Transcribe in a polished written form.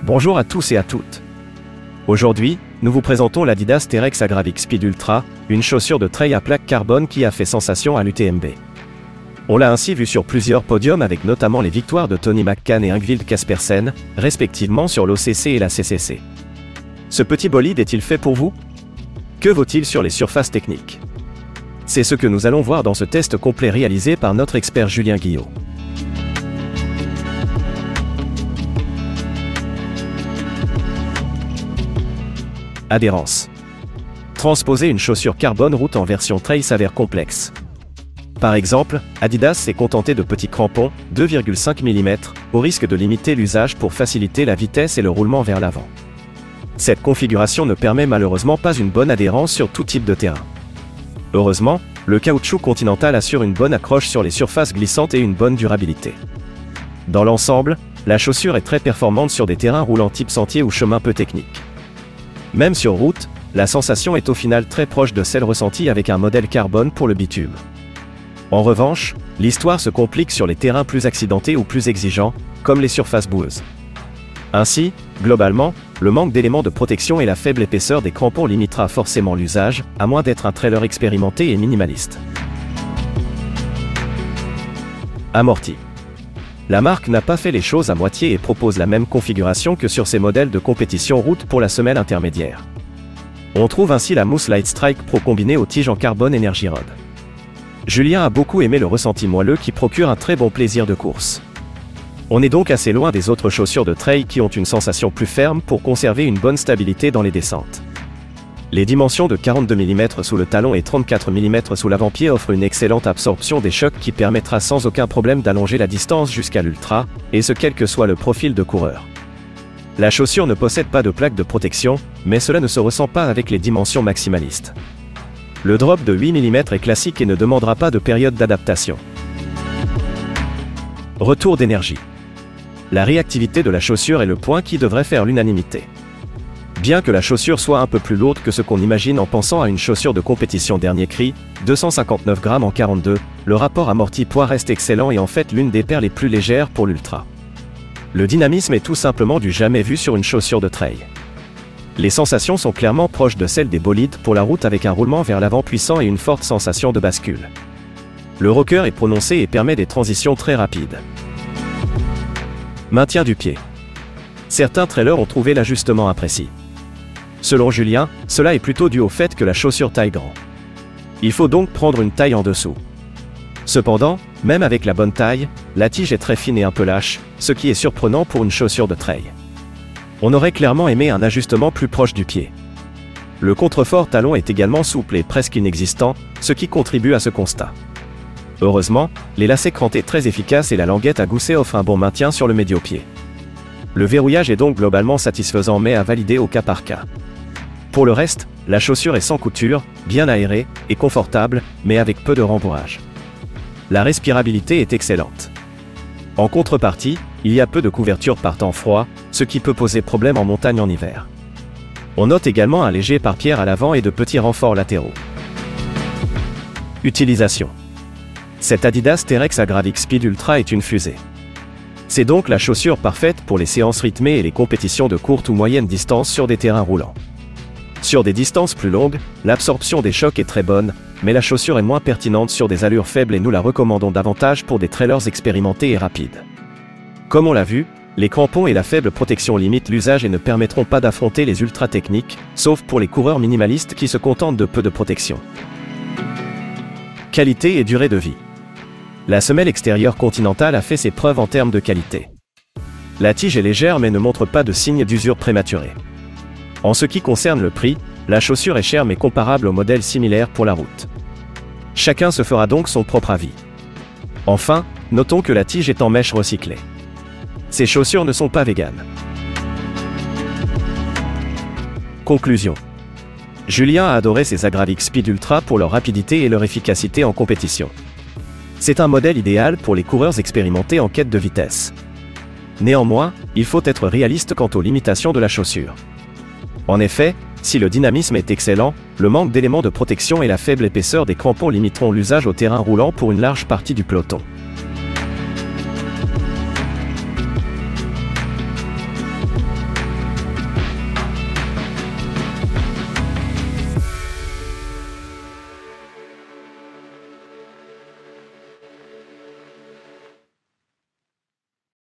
Bonjour à tous et à toutes. Aujourd'hui, nous vous présentons l'Adidas Terrex Agravic Speed Ultra, une chaussure de trail à plaque carbone qui a fait sensation à l'UTMB. On l'a ainsi vu sur plusieurs podiums avec notamment les victoires de Tony McCann et Ingvild Kaspersen, respectivement sur l'OCC et la CCC. Ce petit bolide est-il fait pour vous? Que vaut-il sur les surfaces techniques? C'est ce que nous allons voir dans ce test complet réalisé par notre expert Julien Guillot. Adhérence. Transposer une chaussure carbone route en version trail s'avère complexe. Par exemple, Adidas s'est contenté de petits crampons, 2,5 mm, au risque de limiter l'usage pour faciliter la vitesse et le roulement vers l'avant. Cette configuration ne permet malheureusement pas une bonne adhérence sur tout type de terrain. Heureusement, le caoutchouc Continental assure une bonne accroche sur les surfaces glissantes et une bonne durabilité. Dans l'ensemble, la chaussure est très performante sur des terrains roulants type sentier ou chemin peu techniques. Même sur route, la sensation est au final très proche de celle ressentie avec un modèle carbone pour le bitume. En revanche, l'histoire se complique sur les terrains plus accidentés ou plus exigeants, comme les surfaces boueuses. Ainsi, globalement, le manque d'éléments de protection et la faible épaisseur des crampons limitera forcément l'usage, à moins d'être un trailer expérimenté et minimaliste. Amorti. La marque n'a pas fait les choses à moitié et propose la même configuration que sur ses modèles de compétition route pour la semelle intermédiaire. On trouve ainsi la mousse Light Strike Pro combinée aux tiges en carbone Energy Rod. Julien a beaucoup aimé le ressenti moelleux qui procure un très bon plaisir de course. On est donc assez loin des autres chaussures de trail qui ont une sensation plus ferme pour conserver une bonne stabilité dans les descentes. Les dimensions de 42 mm sous le talon et 34 mm sous l'avant-pied offrent une excellente absorption des chocs qui permettra sans aucun problème d'allonger la distance jusqu'à l'ultra, et ce quel que soit le profil de coureur. La chaussure ne possède pas de plaque de protection, mais cela ne se ressent pas avec les dimensions maximalistes. Le drop de 8 mm est classique et ne demandera pas de période d'adaptation. Retour d'énergie. La réactivité de la chaussure est le point qui devrait faire l'unanimité. Bien que la chaussure soit un peu plus lourde que ce qu'on imagine en pensant à une chaussure de compétition dernier cri, 259 grammes en 42, le rapport amorti-poids reste excellent et en fait l'une des paires les plus légères pour l'ultra. Le dynamisme est tout simplement du jamais vu sur une chaussure de trail. Les sensations sont clairement proches de celles des bolides pour la route avec un roulement vers l'avant puissant et une forte sensation de bascule. Le rocker est prononcé et permet des transitions très rapides. Maintien du pied. Certains trailers ont trouvé l'ajustement imprécis. Selon Julien, cela est plutôt dû au fait que la chaussure taille grand. Il faut donc prendre une taille en dessous. Cependant, même avec la bonne taille, la tige est très fine et un peu lâche, ce qui est surprenant pour une chaussure de trail. On aurait clairement aimé un ajustement plus proche du pied. Le contrefort talon est également souple et presque inexistant, ce qui contribue à ce constat. Heureusement, les lacets crantés très efficaces et la languette à gousset offrent un bon maintien sur le médio-pied. Le verrouillage est donc globalement satisfaisant mais à valider au cas par cas. Pour le reste, la chaussure est sans couture, bien aérée et confortable, mais avec peu de rembourrage. La respirabilité est excellente. En contrepartie, il y a peu de couverture par temps froid, ce qui peut poser problème en montagne en hiver. On note également un léger pare-pierre à l'avant et de petits renforts latéraux. Utilisation. Cette Adidas Terrex Agravic Speed Ultra est une fusée. C'est donc la chaussure parfaite pour les séances rythmées et les compétitions de courte ou moyenne distance sur des terrains roulants. Sur des distances plus longues, l'absorption des chocs est très bonne, mais la chaussure est moins pertinente sur des allures faibles et nous la recommandons davantage pour des trailers expérimentés et rapides. Comme on l'a vu, les crampons et la faible protection limitent l'usage et ne permettront pas d'affronter les ultra techniques, sauf pour les coureurs minimalistes qui se contentent de peu de protection. Qualité et durée de vie. La semelle extérieure Continental a fait ses preuves en termes de qualité. La tige est légère mais ne montre pas de signe d'usure prématurée. En ce qui concerne le prix, la chaussure est chère mais comparable aux modèles similaires pour la route. Chacun se fera donc son propre avis. Enfin, notons que la tige est en mèche recyclée. Ces chaussures ne sont pas véganes. Conclusion. Julien a adoré ces Agravic Speed Ultra pour leur rapidité et leur efficacité en compétition. C'est un modèle idéal pour les coureurs expérimentés en quête de vitesse. Néanmoins, il faut être réaliste quant aux limitations de la chaussure. En effet, si le dynamisme est excellent, le manque d'éléments de protection et la faible épaisseur des crampons limiteront l'usage au terrain roulant pour une large partie du peloton.